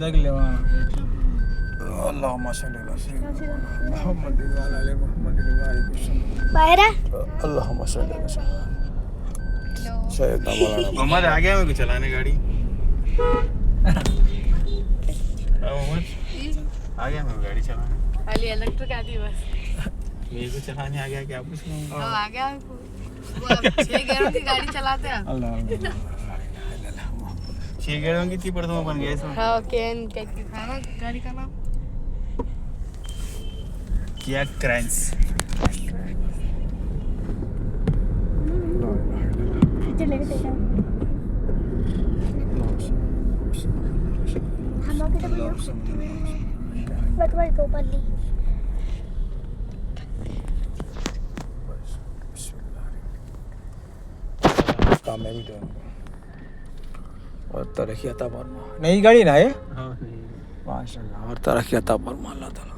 देख ले वहाँ अल्लाहुम्मा सल्ली अला सय्यिदिना मुहम्मद व अला आलि मुहम्मद व बारिक वसल्लम बाहर अल्लाहुम्मा सल्ली अला सय्यिदिना मौलाना मोहम्मद आ गया मेरे को चलाने गाड़ी मोहम्मद आ गया मेरे को गाड़ी चलाने खाली इलेक्ट्रिक आती है बस मेरे को चलाने आ गया क्या पूछ रहा हूँ आ गया वो 6 गेयरों की गाड़ी चलाते हैं अल्लाह 6 गेड़ों की थी पर तुम बन गए इसमें हाँ कैन क्या था ना गाड़ी का नाम किया क्रैंस चलेगा देखा हम लोग किधर बोलो बट वाई को पल्ली काम में भी दोनों और तरक्की अता फरमा नई गाड़ी ना है माशाल्लाह और तरक्की अता फरमा अल्लाह ताला